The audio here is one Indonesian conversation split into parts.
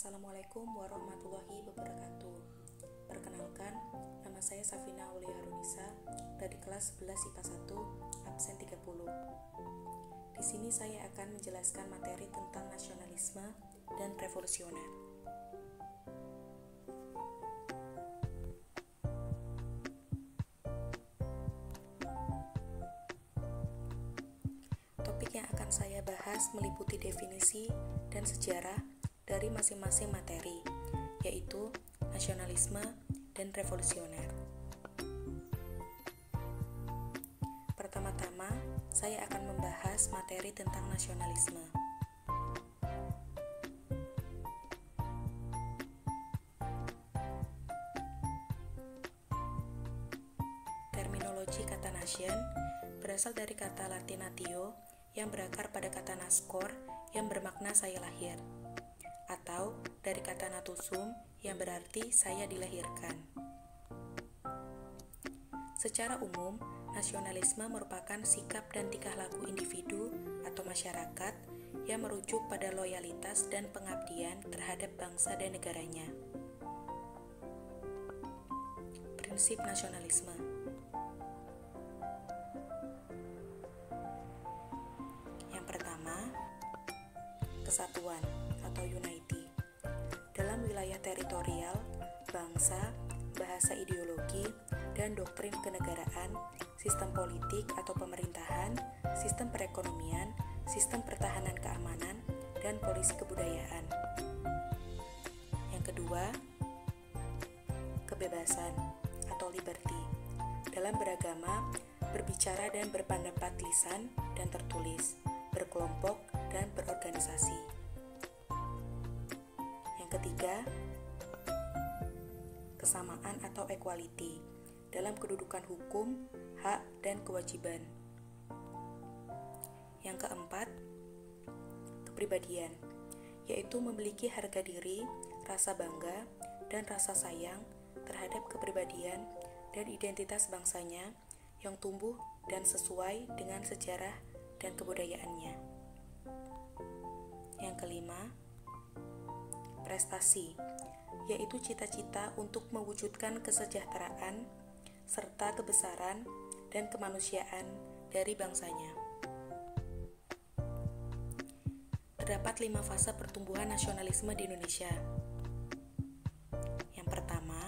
Assalamualaikum warahmatullahi wabarakatuh. Perkenalkan, nama saya Safina Aulia Harunisa dari kelas 11 IPA 1, absen 30. Di sini saya akan menjelaskan materi tentang nasionalisme dan revolusioner. Topik yang akan saya bahas meliputi definisi dan sejarah dari masing-masing materi, yaitu nasionalisme dan revolusioner. Pertama-tama, saya akan membahas materi tentang nasionalisme. Terminologi kata nation berasal dari kata Latin natio yang berakar pada kata naskor yang bermakna saya lahir, atau dari kata natusum yang berarti saya dilahirkan. Secara umum, nasionalisme merupakan sikap dan tingkah laku individu atau masyarakat yang merujuk pada loyalitas dan pengabdian terhadap bangsa dan negaranya. Prinsip nasionalisme. Yang pertama, kesatuan atau unity. Dalam wilayah teritorial, bangsa, bahasa ideologi, dan doktrin kenegaraan, sistem politik atau pemerintahan, sistem perekonomian, sistem pertahanan keamanan, dan polisi kebudayaan. Yang kedua, kebebasan atau liberty. Dalam beragama, berbicara dan berpendapat lisan dan tertulis, berkelompok dan berorganisasi. Ketiga, kesamaan atau equality dalam kedudukan hukum, hak, dan kewajiban. Yang keempat, kepribadian, yaitu memiliki harga diri, rasa bangga, dan rasa sayang terhadap kepribadian dan identitas bangsanya yang tumbuh dan sesuai dengan sejarah dan kebudayaannya. Yang kelima, prestasi, yaitu cita-cita untuk mewujudkan kesejahteraan serta kebesaran dan kemanusiaan dari bangsanya. Terdapat 5 fase pertumbuhan nasionalisme di Indonesia. Yang pertama,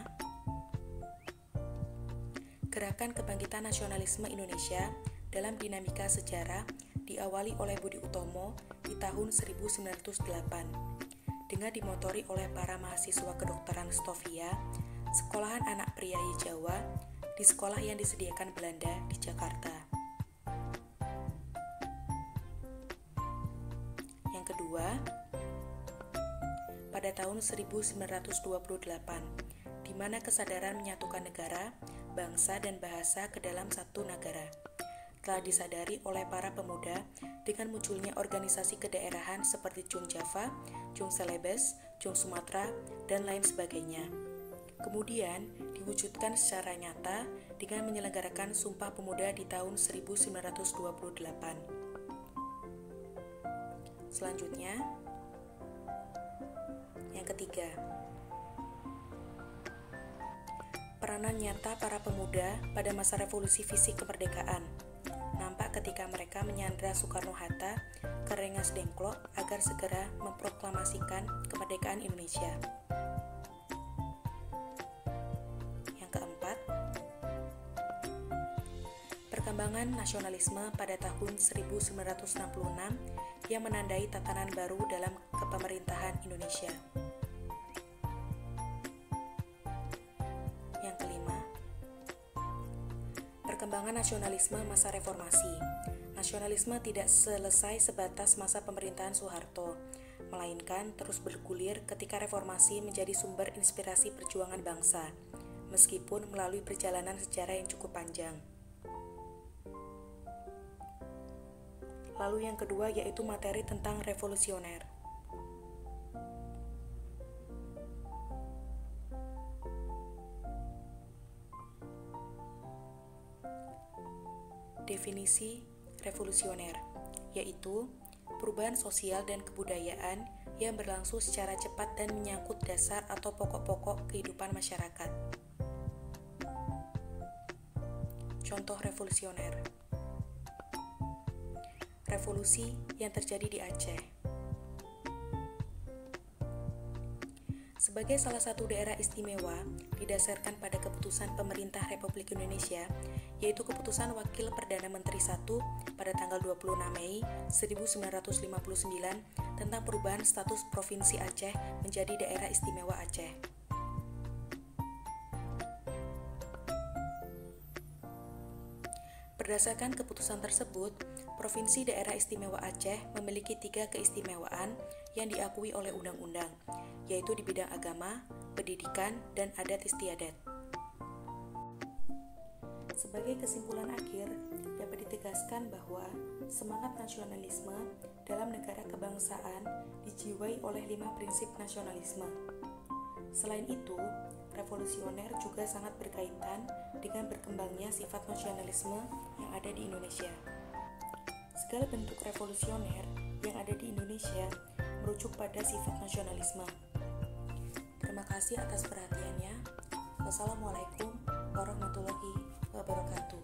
Gerakan Kebangkitan Nasionalisme Indonesia dalam dinamika sejarah diawali oleh Budi Utomo di tahun 1908. Dengan dimotori oleh para mahasiswa kedokteran Stovia, sekolahan anak priayi Jawa di sekolah yang disediakan Belanda di Jakarta. Yang kedua, pada tahun 1928, di mana kesadaran menyatukan negara, bangsa, dan bahasa ke dalam satu negara telah disadari oleh para pemuda dengan munculnya organisasi kedaerahan seperti Jung Java, Jung Celebes, Jung Sumatera, dan lain sebagainya. Kemudian diwujudkan secara nyata dengan menyelenggarakan Sumpah Pemuda di tahun 1928. Selanjutnya, yang ketiga, peranan nyata para pemuda pada masa revolusi fisik kemerdekaan nampak ketika mereka menyandra Soekarno-Hatta ke Rengas Dengklok agar segera memproklamasikan kemerdekaan Indonesia. Yang keempat, perkembangan nasionalisme pada tahun 1966 yang menandai tatanan baru dalam kepemerintahan Indonesia. Yang kelima, perkembangan nasionalisme masa reformasi. Nasionalisme tidak selesai sebatas masa pemerintahan Soeharto, melainkan terus bergulir ketika reformasi menjadi sumber inspirasi perjuangan bangsa, meskipun melalui perjalanan sejarah yang cukup panjang. Lalu yang kedua yaitu materi tentang revolusioner. Definisi revolusioner, yaitu perubahan sosial dan kebudayaan yang berlangsung secara cepat dan menyangkut dasar atau pokok-pokok kehidupan masyarakat. Contoh revolusioner. Revolusi yang terjadi di Aceh. Sebagai salah satu daerah istimewa, didasarkan pada keputusan Pemerintah Republik Indonesia, yaitu Keputusan Wakil Perdana Menteri I pada tanggal 26 Mei 1959 tentang perubahan status Provinsi Aceh menjadi Daerah Istimewa Aceh. Berdasarkan keputusan tersebut, Provinsi Daerah Istimewa Aceh memiliki 3 keistimewaan yang diakui oleh undang-undang, yaitu di bidang agama, pendidikan, dan adat istiadat. Sebagai kesimpulan akhir, dapat ditegaskan bahwa semangat nasionalisme dalam negara kebangsaan dijiwai oleh 5 prinsip nasionalisme. Selain itu, revolusioner juga sangat berkaitan dengan berkembangnya sifat nasionalisme yang ada di Indonesia. Segala bentuk revolusioner yang ada di Indonesia merujuk pada sifat nasionalisme. Terima kasih atas perhatiannya. Wassalamualaikum warahmatullahi wabarakatuh.